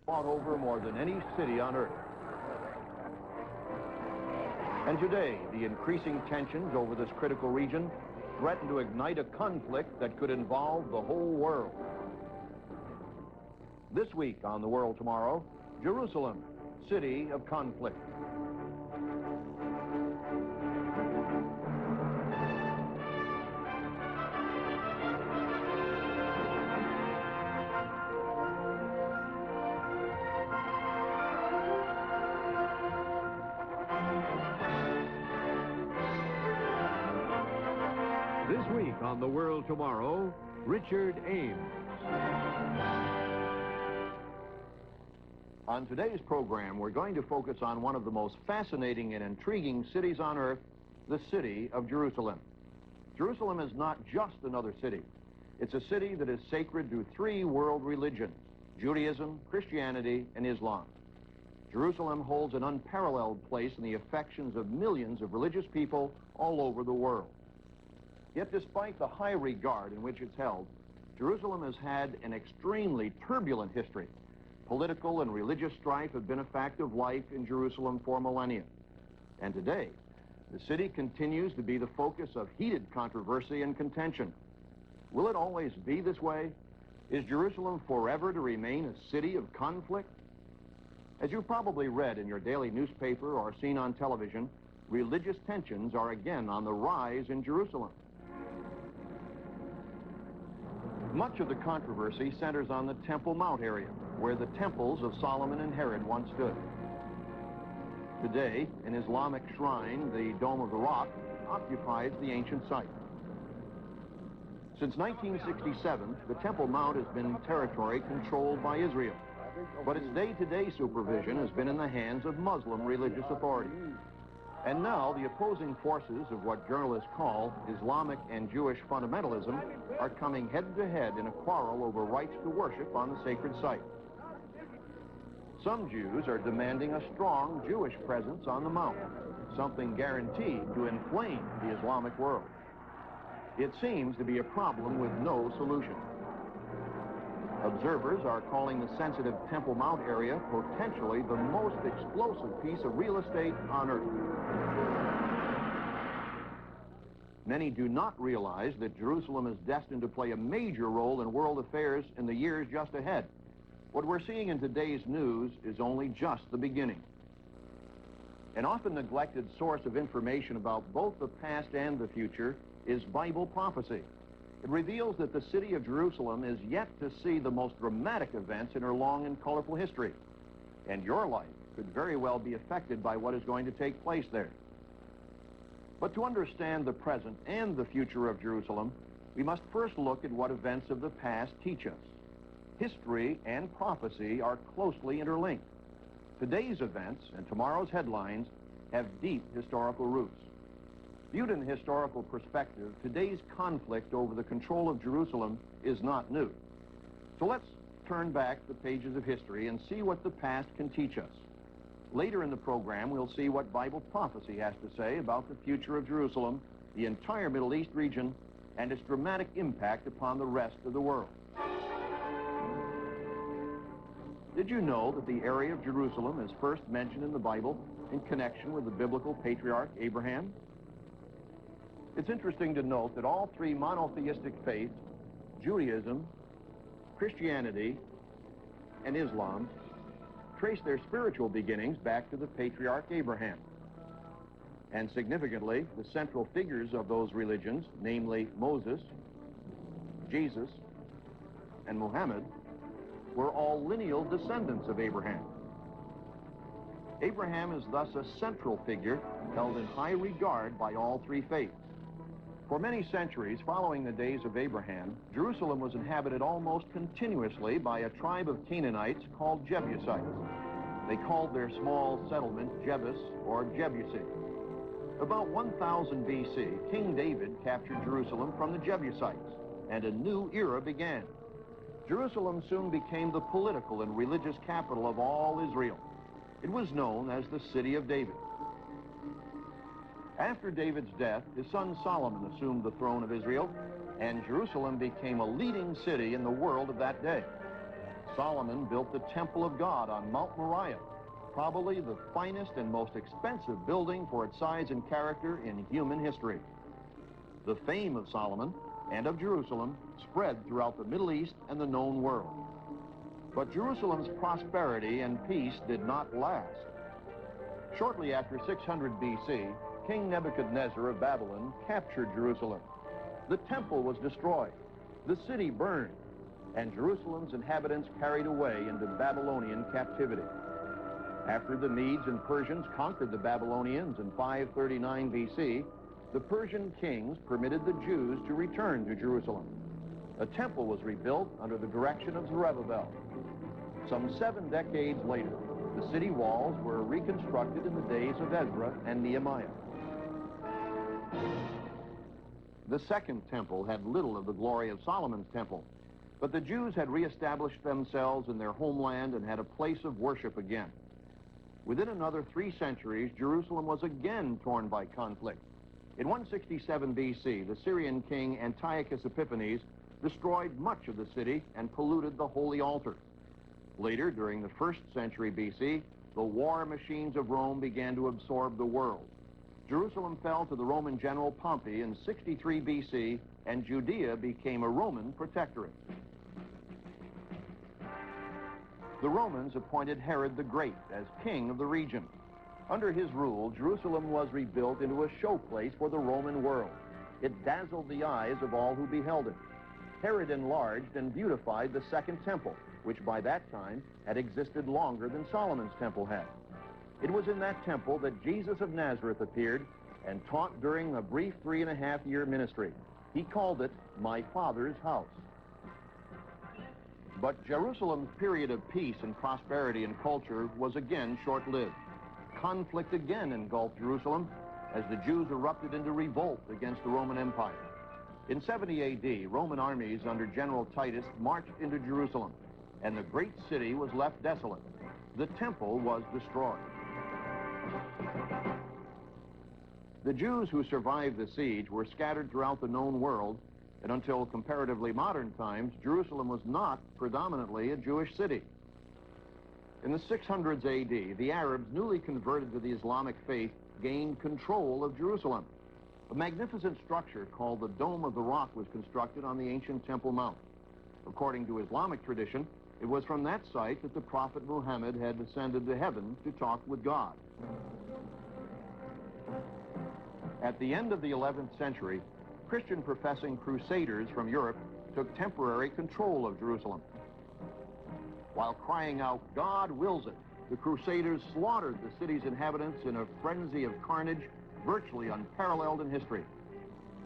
fought over more than any city on earth. And today, the increasing tensions over this critical region threaten to ignite a conflict that could involve the whole world. This week on The World Tomorrow, Jerusalem, city of conflict. This week on The World Tomorrow, Richard Ames. On today's program, we're going to focus on one of the most fascinating and intriguing cities on earth, the city of Jerusalem. Jerusalem is not just another city. It's a city that is sacred to three world religions, Judaism, Christianity, and Islam. Jerusalem holds an unparalleled place in the affections of millions of religious people all over the world. Yet despite the high regard in which it's held, Jerusalem has had an extremely turbulent history. Political and religious strife have been a fact of life in Jerusalem for millennia. And today, the city continues to be the focus of heated controversy and contention. Will it always be this way? Is Jerusalem forever to remain a city of conflict? As you've probably read in your daily newspaper or seen on television, religious tensions are again on the rise in Jerusalem. Much of the controversy centers on the Temple Mount area, where the temples of Solomon and Herod once stood. Today, an Islamic shrine, the Dome of the Rock, occupies the ancient site. Since 1967, the Temple Mount has been territory controlled by Israel, but its day-to-day supervision has been in the hands of Muslim religious authorities. And now the opposing forces of what journalists call Islamic and Jewish fundamentalism are coming head-to-head in a quarrel over rights to worship on the sacred site. Some Jews are demanding a strong Jewish presence on the Mount, something guaranteed to inflame the Islamic world. It seems to be a problem with no solution. Observers are calling the sensitive Temple Mount area potentially the most explosive piece of real estate on earth. Many do not realize that Jerusalem is destined to play a major role in world affairs in the years just ahead. What we're seeing in today's news is only just the beginning. An often neglected source of information about both the past and the future is Bible prophecy. It reveals that the city of Jerusalem is yet to see the most dramatic events in her long and colorful history. And your life could very well be affected by what is going to take place there. But to understand the present and the future of Jerusalem, we must first look at what events of the past teach us. History and prophecy are closely interlinked. Today's events and tomorrow's headlines have deep historical roots. Viewed in the historical perspective, today's conflict over the control of Jerusalem is not new. So let's turn back the pages of history and see what the past can teach us. Later in the program, we'll see what Bible prophecy has to say about the future of Jerusalem, the entire Middle East region, and its dramatic impact upon the rest of the world. Did you know that the area of Jerusalem is first mentioned in the Bible in connection with the biblical patriarch Abraham? It's interesting to note that all three monotheistic faiths, Judaism, Christianity, and Islam, trace their spiritual beginnings back to the patriarch Abraham. And significantly, the central figures of those religions, namely Moses, Jesus, and Muhammad, were all lineal descendants of Abraham. Abraham is thus a central figure held in high regard by all three faiths. For many centuries following the days of Abraham, Jerusalem was inhabited almost continuously by a tribe of Canaanites called Jebusites. They called their small settlement Jebus or Jebusi. About 1000 BC, King David captured Jerusalem from the Jebusites, and a new era began. Jerusalem soon became the political and religious capital of all Israel. It was known as the City of David. After David's death, his son Solomon assumed the throne of Israel, and Jerusalem became a leading city in the world of that day. Solomon built the Temple of God on Mount Moriah, probably the finest and most expensive building for its size and character in human history. The fame of Solomon and of Jerusalem spread throughout the Middle East and the known world. But Jerusalem's prosperity and peace did not last. Shortly after 600 BC, King Nebuchadnezzar of Babylon captured Jerusalem. The temple was destroyed, the city burned, and Jerusalem's inhabitants carried away into Babylonian captivity. After the Medes and Persians conquered the Babylonians in 539 BC, the Persian kings permitted the Jews to return to Jerusalem. A temple was rebuilt under the direction of Zerubbabel. Some 7 decades later, the city walls were reconstructed in the days of Ezra and Nehemiah. The second temple had little of the glory of Solomon's temple, but the Jews had reestablished themselves in their homeland and had a place of worship again. Within another 3 centuries, Jerusalem was again torn by conflict. In 167 BC, the Syrian king Antiochus Epiphanes destroyed much of the city and polluted the holy altar. Later, during the 1st century BC, the war machines of Rome began to absorb the world. Jerusalem fell to the Roman general Pompey in 63 BC, and Judea became a Roman protectorate. The Romans appointed Herod the Great as king of the region. Under his rule, Jerusalem was rebuilt into a showplace for the Roman world. It dazzled the eyes of all who beheld it. Herod enlarged and beautified the Second Temple, which by that time had existed longer than Solomon's temple had. It was in that temple that Jesus of Nazareth appeared and taught during a brief 3.5-year ministry. He called it my Father's house. But Jerusalem's period of peace and prosperity and culture was again short-lived. Conflict again engulfed Jerusalem as the Jews erupted into revolt against the Roman Empire. In 70 AD, Roman armies under General Titus marched into Jerusalem, and the great city was left desolate. The temple was destroyed. The Jews who survived the siege were scattered throughout the known world, and until comparatively modern times, Jerusalem was not predominantly a Jewish city. In the 600s AD, the Arabs, newly converted to the Islamic faith, gained control of Jerusalem. A magnificent structure called the Dome of the Rock was constructed on the ancient Temple Mount. According to Islamic tradition, it was from that site that the Prophet Muhammad had ascended to heaven to talk with God. At the end of the 11th century, Christian-professing crusaders from Europe took temporary control of Jerusalem. While crying out, "God wills it," the crusaders slaughtered the city's inhabitants in a frenzy of carnage virtually unparalleled in history.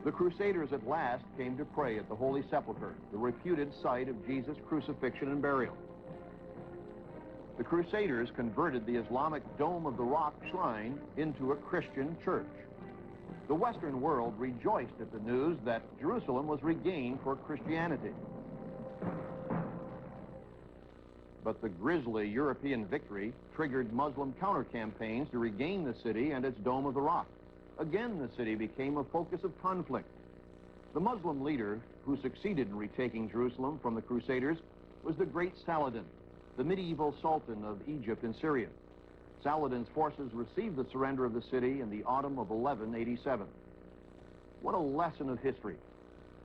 The crusaders at last came to pray at the Holy Sepulchre, the reputed site of Jesus' crucifixion and burial. The crusaders converted the Islamic Dome of the Rock shrine into a Christian church. The Western world rejoiced at the news that Jerusalem was regained for Christianity. But the grisly European victory triggered Muslim counter-campaigns to regain the city and its Dome of the Rock. Again, the city became a focus of conflict. The Muslim leader who succeeded in retaking Jerusalem from the Crusaders was the great Saladin, the medieval sultan of Egypt and Syria. Saladin's forces received the surrender of the city in the autumn of 1187. What a lesson of history,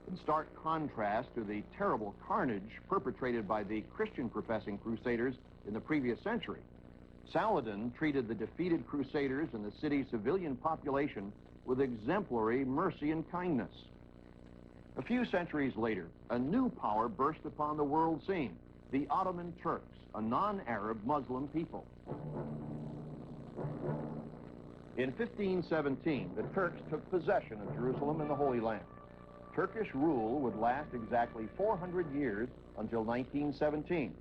in stark contrast to the terrible carnage perpetrated by the Christian-professing Crusaders in the previous century. Saladin treated the defeated Crusaders and the city's civilian population with exemplary mercy and kindness. A few centuries later, a new power burst upon the world scene, the Ottoman Turks, a non-Arab Muslim people. In 1517, the Turks took possession of Jerusalem and the Holy Land. Turkish rule would last exactly 400 years until 1917.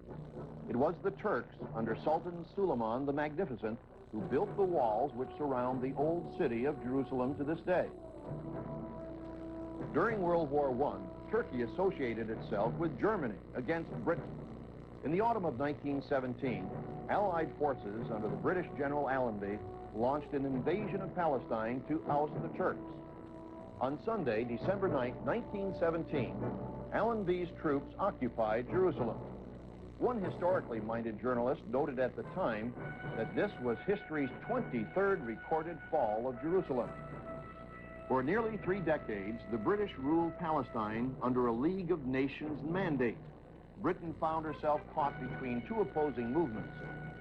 It was the Turks, under Sultan Suleiman the Magnificent, who built the walls which surround the old city of Jerusalem to this day. During World War I, Turkey associated itself with Germany against Britain. In the autumn of 1917, Allied forces under the British General Allenby launched an invasion of Palestine to oust the Turks. On Sunday, December 9, 1917, Allenby's troops occupied Jerusalem. One historically minded journalist noted at the time that this was history's 23rd recorded fall of Jerusalem. For nearly 3 decades, the British ruled Palestine under a League of Nations mandate. Britain found herself caught between two opposing movements,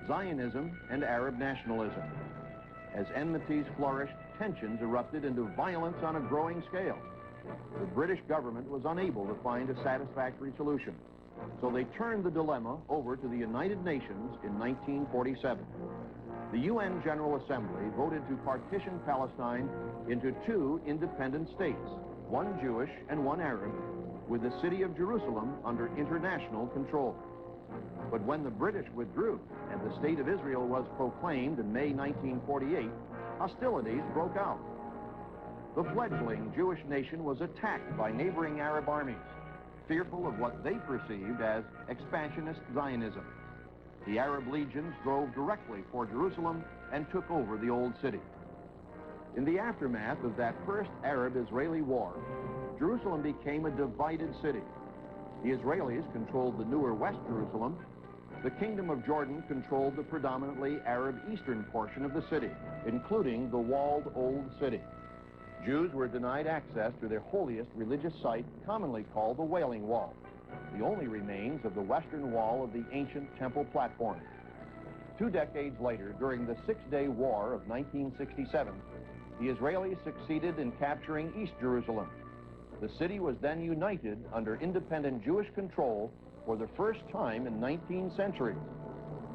Zionism and Arab nationalism. As enmities flourished, tensions erupted into violence on a growing scale. The British government was unable to find a satisfactory solution, so they turned the dilemma over to the United Nations in 1947. The UN General Assembly voted to partition Palestine into 2 independent states, one Jewish and one Arab, with the city of Jerusalem under international control. But when the British withdrew and the State of Israel was proclaimed in May 1948, hostilities broke out. The fledgling Jewish nation was attacked by neighboring Arab armies, fearful of what they perceived as expansionist Zionism. The Arab legions drove directly for Jerusalem and took over the old city. In the aftermath of that first Arab-Israeli war, Jerusalem became a divided city. The Israelis controlled the newer West Jerusalem. The Kingdom of Jordan controlled the predominantly Arab eastern portion of the city, including the walled Old City. Jews were denied access to their holiest religious site, commonly called the Wailing Wall, the only remains of the western wall of the ancient temple platform. 2 decades later, during the Six-Day War of 1967, the Israelis succeeded in capturing East Jerusalem. The city was then united under independent Jewish control for the first time in 19 centuries.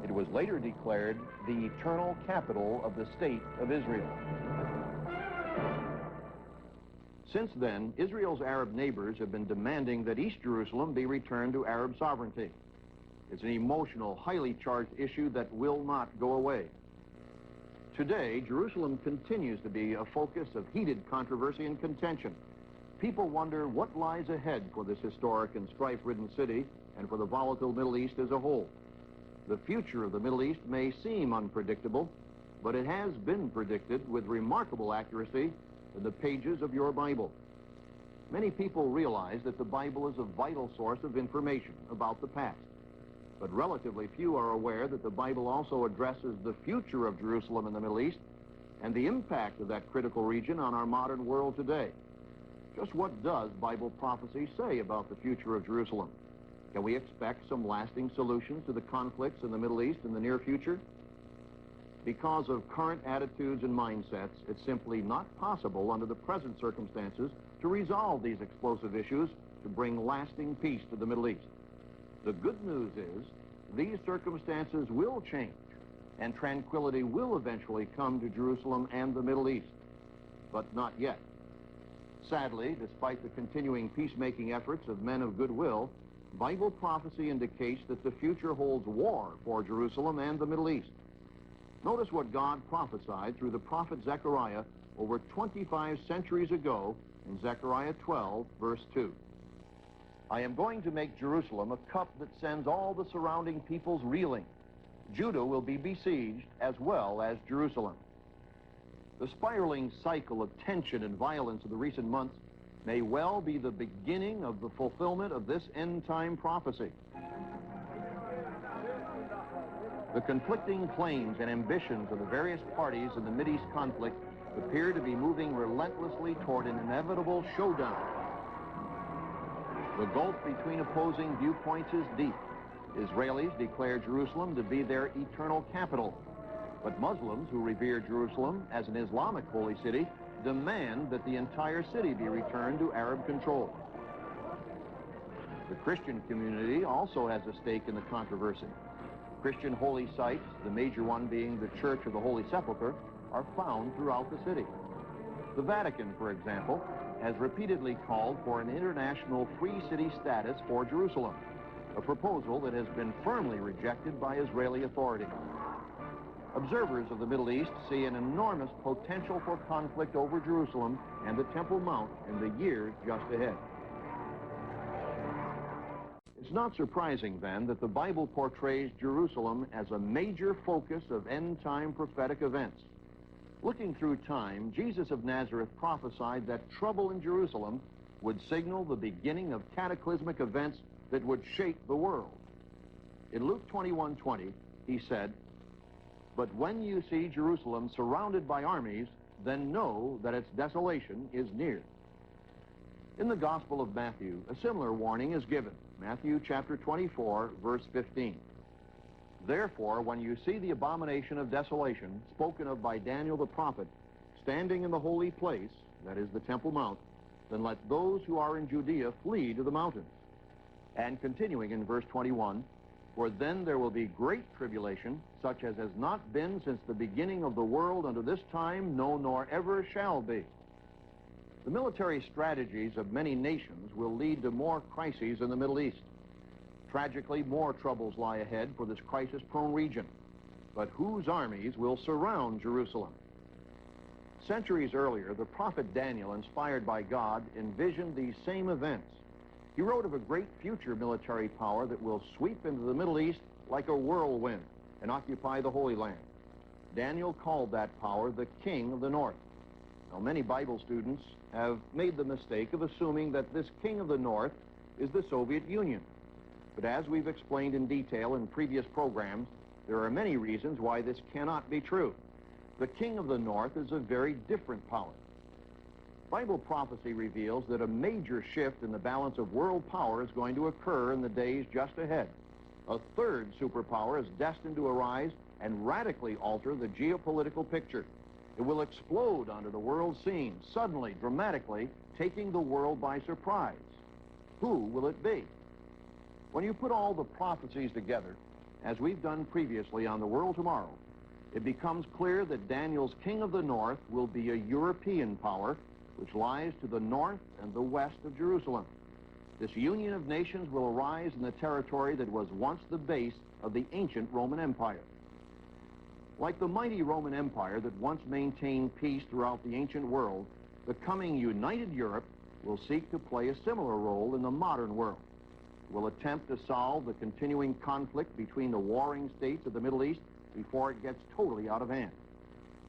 It was later declared the eternal capital of the State of Israel. Since then, Israel's Arab neighbors have been demanding that East Jerusalem be returned to Arab sovereignty. It's an emotional, highly charged issue that will not go away. Today, Jerusalem continues to be a focus of heated controversy and contention. People wonder what lies ahead for this historic and strife-ridden city and for the volatile Middle East as a whole. The future of the Middle East may seem unpredictable, but it has been predicted with remarkable accuracy in the pages of your Bible. Many people realize that the Bible is a vital source of information about the past, but relatively few are aware that the Bible also addresses the future of Jerusalem in the Middle East and the impact of that critical region on our modern world today. Just what does Bible prophecy say about the future of Jerusalem? Can we expect some lasting solutions to the conflicts in the Middle East in the near future? Because of current attitudes and mindsets, it's simply not possible under the present circumstances to resolve these explosive issues to bring lasting peace to the Middle East. The good news is these circumstances will change and tranquility will eventually come to Jerusalem and the Middle East, but not yet. Sadly, despite the continuing peacemaking efforts of men of goodwill, Bible prophecy indicates that the future holds war for Jerusalem and the Middle East. Notice what God prophesied through the prophet Zechariah over 25 centuries ago in Zechariah 12, verse 2. I am going to make Jerusalem a cup that sends all the surrounding peoples reeling. Judah will be besieged as well as Jerusalem. The spiraling cycle of tension and violence of the recent months may well be the beginning of the fulfillment of this end-time prophecy. The conflicting claims and ambitions of the various parties in the Mideast conflict appear to be moving relentlessly toward an inevitable showdown. The gulf between opposing viewpoints is deep. Israelis declare Jerusalem to be their eternal capital, but Muslims who revere Jerusalem as an Islamic holy city demand that the entire city be returned to Arab control. The Christian community also has a stake in the controversy. Christian holy sites, the major one being the Church of the Holy Sepulchre, are found throughout the city. The Vatican, for example, has repeatedly called for an international free city status for Jerusalem, a proposal that has been firmly rejected by Israeli authorities. Observers of the Middle East see an enormous potential for conflict over Jerusalem and the Temple Mount in the years just ahead. It's not surprising, then, that the Bible portrays Jerusalem as a major focus of end-time prophetic events. Looking through time, Jesus of Nazareth prophesied that trouble in Jerusalem would signal the beginning of cataclysmic events that would shake the world. In Luke 21:20, he said, "But when you see Jerusalem surrounded by armies, then know that its desolation is near." In the Gospel of Matthew, a similar warning is given. Matthew chapter 24, verse 15. "Therefore, when you see the abomination of desolation spoken of by Daniel the prophet standing in the holy place, that is the Temple Mount, then let those who are in Judea flee to the mountains." And continuing in verse 21, "For then there will be great tribulation, such as has not been since the beginning of the world unto this time, no, nor ever shall be." The military strategies of many nations will lead to more crises in the Middle East. Tragically, more troubles lie ahead for this crisis-prone region. But whose armies will surround Jerusalem? Centuries earlier, the prophet Daniel, inspired by God, envisioned these same events. He wrote of a great future military power that will sweep into the Middle East like a whirlwind and occupy the Holy Land. Daniel called that power the King of the North. Now, many Bible students have made the mistake of assuming that this King of the North is the Soviet Union. But as we've explained in detail in previous programs, there are many reasons why this cannot be true. The King of the North is a very different power. Bible prophecy reveals that a major shift in the balance of world power is going to occur in the days just ahead. A third superpower is destined to arise and radically alter the geopolitical picture. It will explode onto the world scene, suddenly, dramatically, taking the world by surprise. Who will it be? When you put all the prophecies together, as we've done previously on The World Tomorrow, it becomes clear that Daniel's King of the North will be a European power which lies to the north and the west of Jerusalem. This union of nations will arise in the territory that was once the base of the ancient Roman Empire. Like the mighty Roman Empire that once maintained peace throughout the ancient world, the coming united Europe will seek to play a similar role in the modern world. It will attempt to solve the continuing conflict between the warring states of the Middle East before it gets totally out of hand.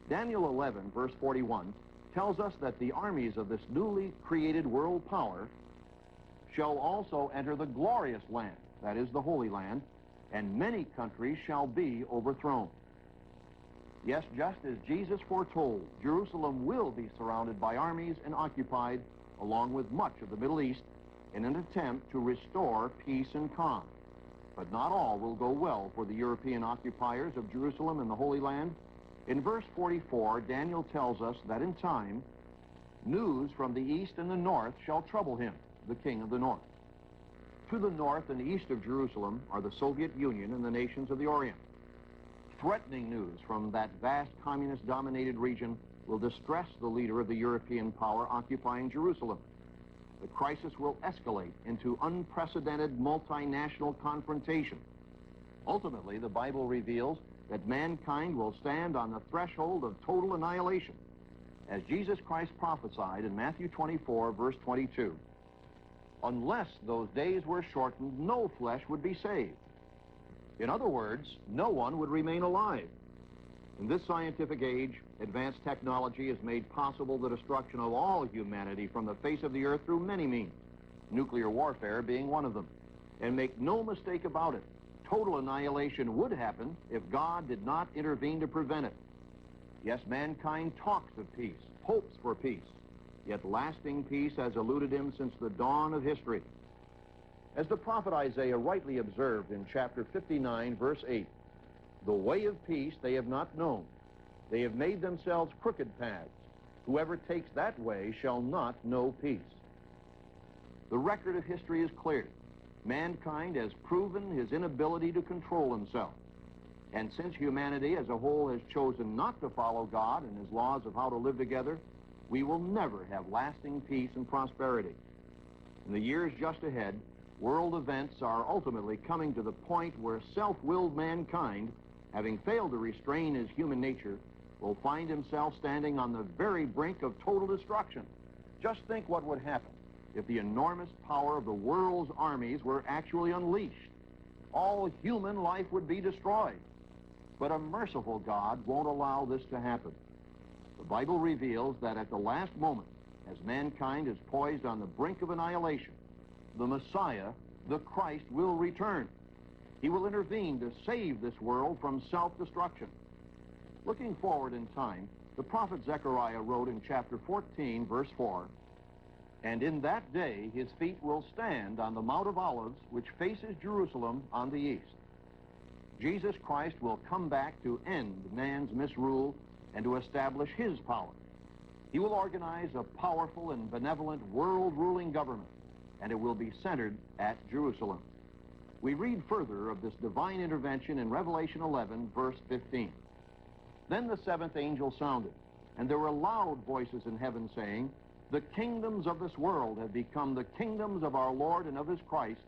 Daniel 11, verse 41, tells us that the armies of this newly created world power shall also enter the glorious land, that is the Holy Land, and many countries shall be overthrown. Yes, just as Jesus foretold, Jerusalem will be surrounded by armies and occupied, along with much of the Middle East, in an attempt to restore peace and calm. But not all will go well for the European occupiers of Jerusalem and the Holy Land. In verse 44, Daniel tells us that in time, news from the east and the north shall trouble him, the King of the North. To the north and east of Jerusalem are the Soviet Union and the nations of the Orient. Threatening news from that vast communist-dominated region will distress the leader of the European power occupying Jerusalem. The crisis will escalate into unprecedented multinational confrontation. Ultimately, the Bible reveals that mankind will stand on the threshold of total annihilation. As Jesus Christ prophesied in Matthew 24, verse 22, unless those days were shortened, no flesh would be saved. In other words, no one would remain alive. In this scientific age, advanced technology has made possible the destruction of all humanity from the face of the earth through many means, nuclear warfare being one of them. And make no mistake about it, total annihilation would happen if God did not intervene to prevent it. Yes, mankind talks of peace, hopes for peace, yet lasting peace has eluded him since the dawn of history. As the prophet Isaiah rightly observed in chapter 59, verse 8, the way of peace they have not known. They have made themselves crooked paths. Whoever takes that way shall not know peace. The record of history is clear. Mankind has proven his inability to control himself. And since humanity as a whole has chosen not to follow God and his laws of how to live together, we will never have lasting peace and prosperity. In the years just ahead, world events are ultimately coming to the point where self-willed mankind, having failed to restrain his human nature, will find himself standing on the very brink of total destruction. Just think what would happen if the enormous power of the world's armies were actually unleashed. All human life would be destroyed. But a merciful God won't allow this to happen. The Bible reveals that at the last moment, as mankind is poised on the brink of annihilation, the Messiah, the Christ, will return. He will intervene to save this world from self-destruction. Looking forward in time, the prophet Zechariah wrote in chapter 14, verse 4, "And in that day his feet will stand on the Mount of Olives, which faces Jerusalem on the east." Jesus Christ will come back to end man's misrule and to establish his power. He will organize a powerful and benevolent world-ruling government, and it will be centered at Jerusalem. We read further of this divine intervention in Revelation 11, verse 15. "Then the seventh angel sounded, and there were loud voices in heaven saying, 'The kingdoms of this world have become the kingdoms of our Lord and of his Christ,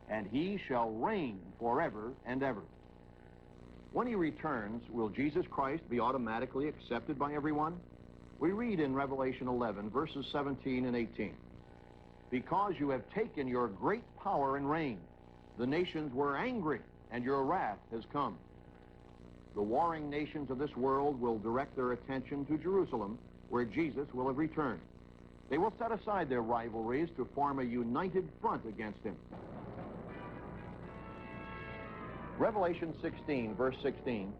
and he shall reign forever and ever.'" When he returns, will Jesus Christ be automatically accepted by everyone? We read in Revelation 11, verses 17 and 18, "Because you have taken your great power and reign, the nations were angry, and your wrath has come." The warring nations of this world will direct their attention to Jerusalem, where Jesus will have returned. They will set aside their rivalries to form a united front against him. Revelation 16, verse 16,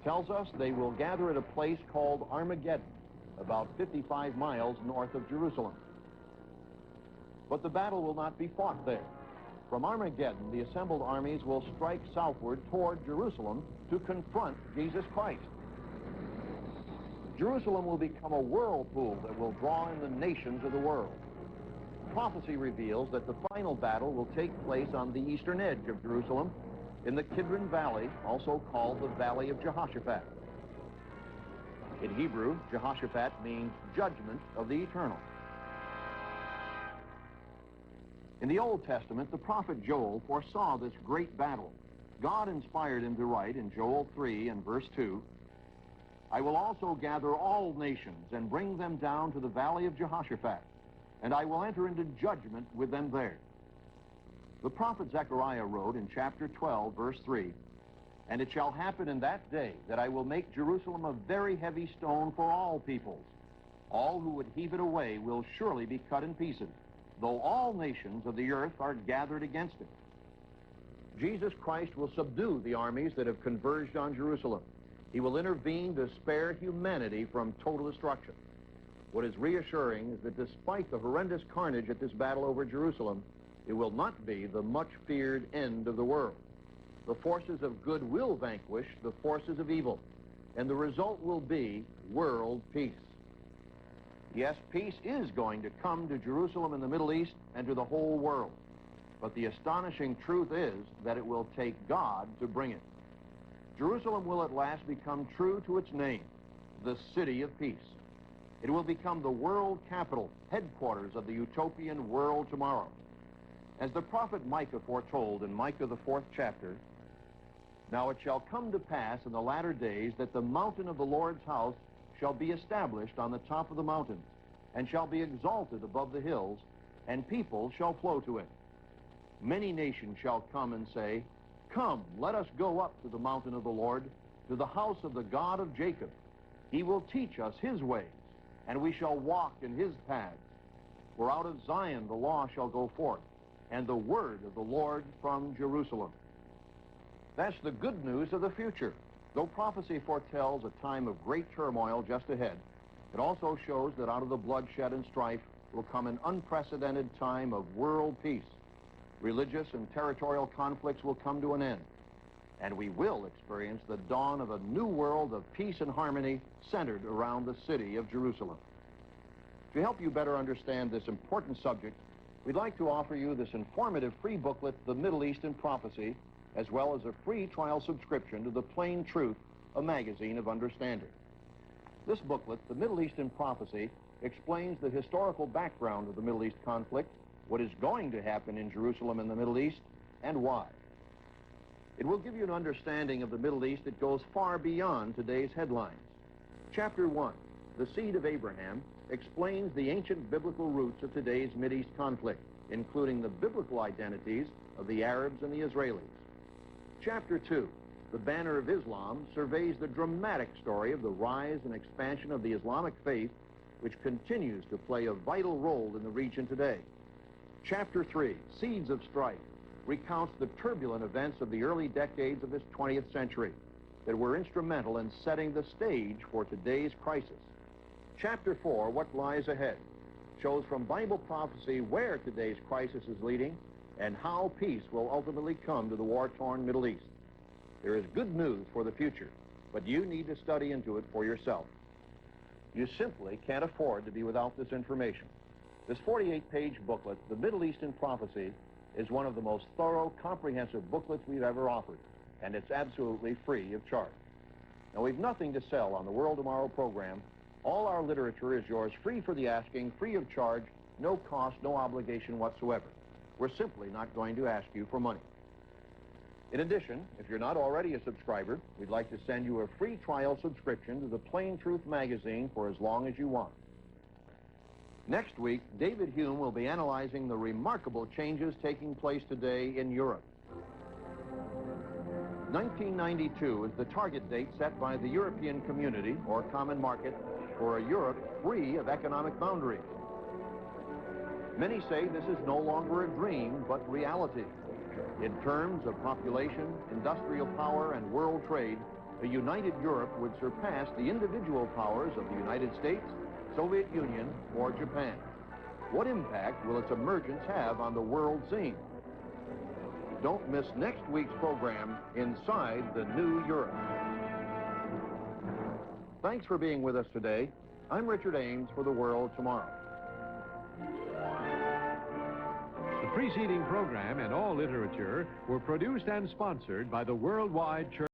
tells us they will gather at a place called Armageddon, about 55 miles north of Jerusalem. But the battle will not be fought there. From Armageddon, the assembled armies will strike southward toward Jerusalem to confront Jesus Christ. Jerusalem will become a whirlpool that will draw in the nations of the world. Prophecy reveals that the final battle will take place on the eastern edge of Jerusalem, in the Kidron Valley, also called the Valley of Jehoshaphat. In Hebrew, Jehoshaphat means judgment of the eternal. In the Old Testament, the prophet Joel foresaw this great battle. God inspired him to write in Joel 3 and verse 2, "I will also gather all nations and bring them down to the Valley of Jehoshaphat, and I will enter into judgment with them there." The prophet Zechariah wrote in chapter 12, verse 3, "And it shall happen in that day that I will make Jerusalem a very heavy stone for all peoples. All who would heave it away will surely be cut in pieces, though all nations of the earth are gathered against it." Jesus Christ will subdue the armies that have converged on Jerusalem. He will intervene to spare humanity from total destruction. What is reassuring is that despite the horrendous carnage at this battle over Jerusalem, it will not be the much-feared end of the world. The forces of good will vanquish the forces of evil, and the result will be world peace. Yes, peace is going to come to Jerusalem in the Middle East and to the whole world. But the astonishing truth is that it will take God to bring it. Jerusalem will at last become true to its name, the City of Peace. It will become the world capital, headquarters of the utopian world tomorrow. As the prophet Micah foretold in Micah, the 4th chapter, "Now it shall come to pass in the latter days that the mountain of the Lord's house shall be established on the top of the mountains, and shall be exalted above the hills, and people shall flow to it. Many nations shall come and say, 'Come, let us go up to the mountain of the Lord, to the house of the God of Jacob. He will teach us his ways, and we shall walk in his paths. For out of Zion the law shall go forth, and the word of the Lord from Jerusalem.'" That's the good news of the future. Though prophecy foretells a time of great turmoil just ahead, it also shows that out of the bloodshed and strife will come an unprecedented time of world peace. Religious and territorial conflicts will come to an end, and we will experience the dawn of a new world of peace and harmony centered around the city of Jerusalem. To help you better understand this important subject, we'd like to offer you this informative free booklet, The Middle East in Prophecy, as well as a free trial subscription to The Plain Truth, a magazine of understanding. This booklet, The Middle East in Prophecy, explains the historical background of the Middle East conflict, what is going to happen in Jerusalem and the Middle East, and why. It will give you an understanding of the Middle East that goes far beyond today's headlines. Chapter 1, The Seed of Abraham, explains the ancient biblical roots of today's Mideast conflict, including the biblical identities of the Arabs and the Israelis. Chapter 2, The Banner of Islam, surveys the dramatic story of the rise and expansion of the Islamic faith, which continues to play a vital role in the region today. Chapter 3, Seeds of Strife, recounts the turbulent events of the early decades of this 20th century that were instrumental in setting the stage for today's crisis. Chapter 4, What Lies Ahead, shows from Bible prophecy where today's crisis is leading and how peace will ultimately come to the war-torn Middle East. There is good news for the future, but you need to study into it for yourself. You simply can't afford to be without this information. This 48-page booklet, The Middle Eastern Prophecy, is one of the most thorough, comprehensive booklets we've ever offered, and it's absolutely free of charge. Now, we've nothing to sell on the World Tomorrow program. All our literature is yours free for the asking, free of charge, no cost, no obligation whatsoever. We're simply not going to ask you for money. In addition, if you're not already a subscriber, we'd like to send you a free trial subscription to the Plain Truth magazine for as long as you want. Next week, David Hume will be analyzing the remarkable changes taking place today in Europe. 1992 is the target date set by the European Community, or Common Market, for a Europe free of economic boundaries. Many say this is no longer a dream, but reality. In terms of population, industrial power, and world trade, a united Europe would surpass the individual powers of the United States, Soviet Union, or Japan. What impact will its emergence have on the world scene? Don't miss next week's program, Inside the New Europe. Thanks for being with us today. I'm Richard Ames for The World Tomorrow. The preceding program and all literature were produced and sponsored by the Worldwide Church.